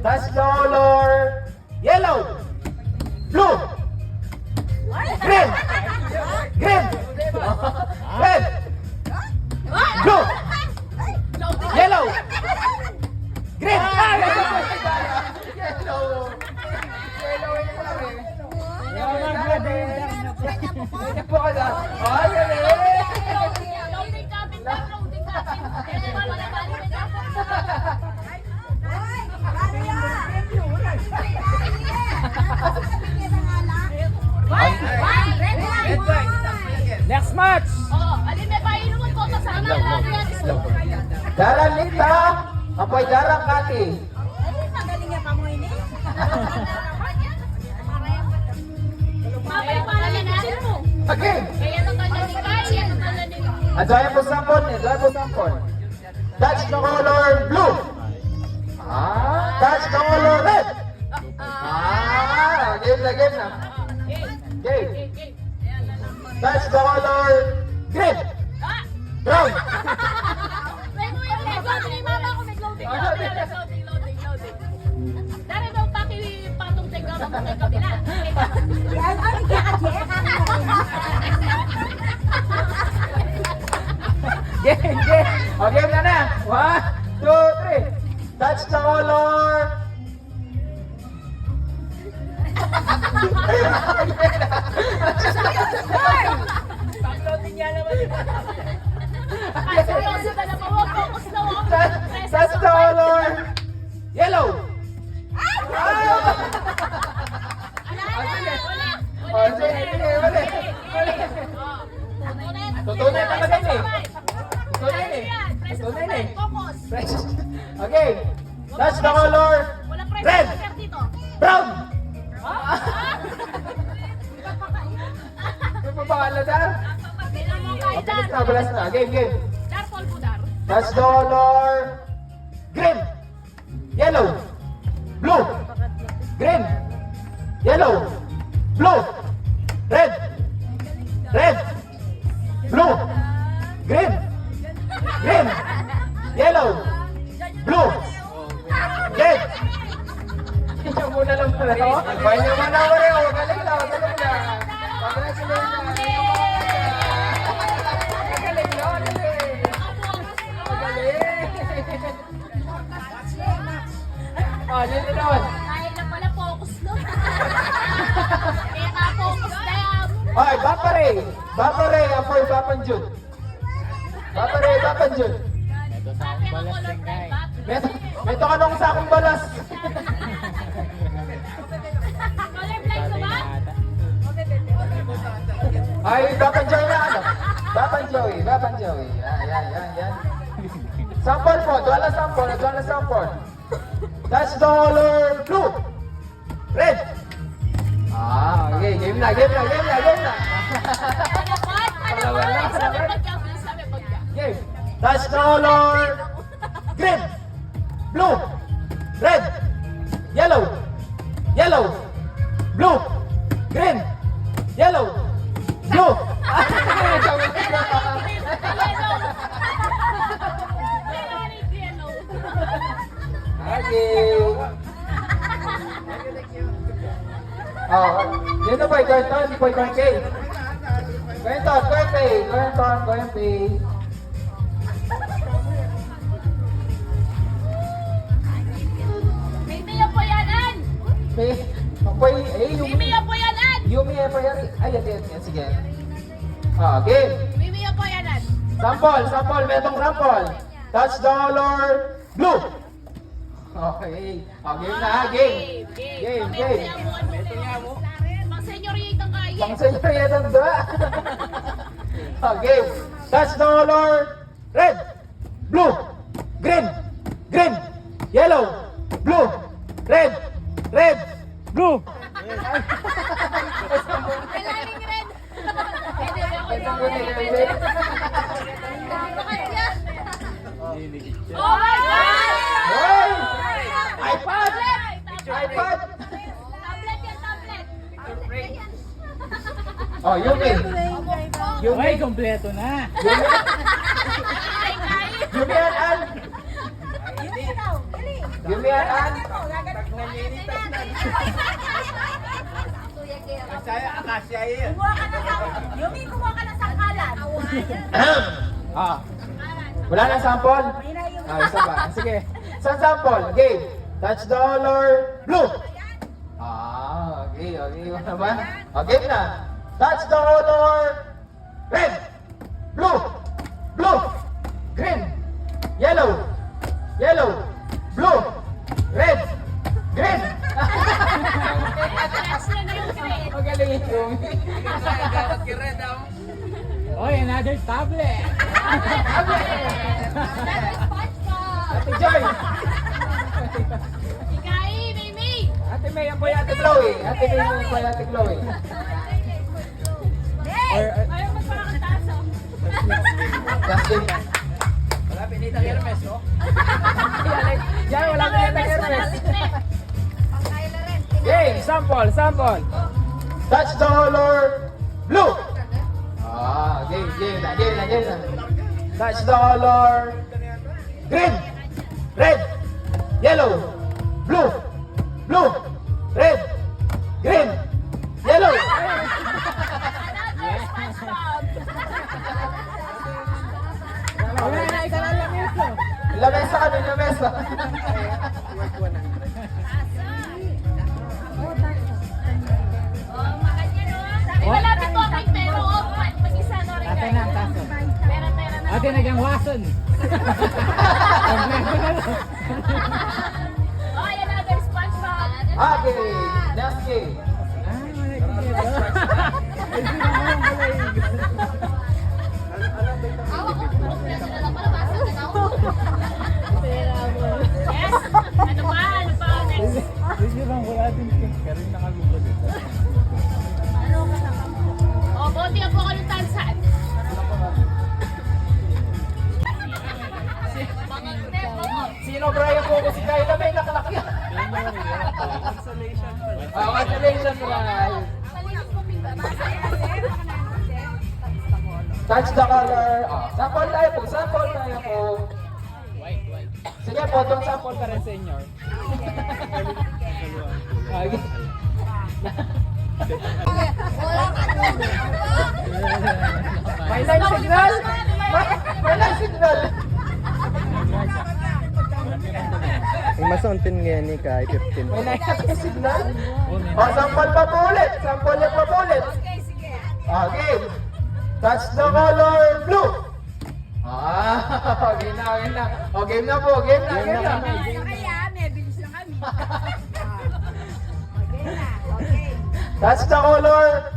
Touch color yellow, blue, green, green, red, blue, yellow, green. Next match! Darang Lita, apoy darang Kati. Again. Adaya po sampon, adaya po sampon. Touch the color blue. Touch the color red. Game na, game na. Game. Touch the color green. Brown. Game, game. O, game na na. 1, 2, 3. Touch the color. Touch the color. Yellow. Tutunin na kasi eh. Tutunin eh. Okay. Touch the color. Red. Brown. May papakala dyan? Balas na. Game, game. Touch the color. Green. Yellow. Blue. Green. Yellow. Blue. Red. Red. Blue. Green. Green. Yellow. Blue. Red. Ito muna lang pala. Bahay niyo muna ako rin. Magaling lang. Magaling lang. Magaling lang. Magaling lang. Magaling. Oh, yun na naman. Kahit na pala focus no. Kaya ka-focus na yan. Ay, Bapare! Bapare! Apoy Bapanjun! Bapare! Bapanjun! Ito sa akong balas din guys. May ka nung sakong balas! Colorblind ka ba? Ay, Bapanjoy na ano? Bapanjoy! Bapanjoy! Yan. Sample po! Duwala sample! Duwala sample! Touch the color blue! Red! Okay. Game na! Game na! Game na! Game na! Game! Touch the color green! Blue! Red! Yellow! Yellow! Blue! Green! Yellow! Blue! Okay. Yun na po, Gwenton, po Gwenton. Gwenton, Gwenton. Mimi yung po yanan! Apoy, Mimi yung po yanan! Yumi, apoy, ay, yan, sige. Game. Mimi yung po yanan! Sample, metong sample. Touch the color blue. Okay. Game na, game. Game. Pang senyorita kayo. Pang senyorya ng dua. Game. Touch the color red, blue, green, yellow, blue, red, blue. Kailangan red. Oh my God! Hey! iPad! Tablet yan, tablet. Oh, Yumi. Ay, kompleto na. Yumi, An. Give me an answer. Yumi, kumuha ka ng sangkalan. Ah. Wala na sample? Isa pa. Sige. Sa sample, game. Touch dollar blue. Okay. Ano naman? Game na. Touch dollar red. Blue. Green. Yellow. Blue. Red. Green. Magaling yung Oy, another tablet. Ate Joy. Ikai, Mimi. Ate May, ang boy Ate Chloe. Ate May, ang boy Ate Chloe. Ayaw magpakakataas, oh. Last game. Yan, wala ka na Hermes. Game. Sample. Touch dollar blue. Game na. Touch dollar green. Red. Yellow. Blue. Red. Green. Yellow. Wala na, isa na lang ito. Lamesa kami, lamesa. Oh, makanya, no? Malapit po kay pero, oh, mag-isa na rin, Ate guys. na ang kaso. Pera na. Ate nagang wason. Oh, ayan na, there's SpongeBob. Okay. Last game. Yes! Ano pa? Next? Sige lang, wala din. Karin na kami ba dito? Oh, bote ako ng tansan. Sino Brian ko si Kayla May nakalaki. Consolation prize. Touch the color. Sample tayo po. White. Sige po, itong sample ka rin sa inyo. Okay. May line signal? May line signal. Kung masuntin ngayon ni Kai, 15. May line signal? Sample pa po ulit. Okay. Touch the color blue. Game na. Game na po. Kaya, may bilis lang kami. Touch the color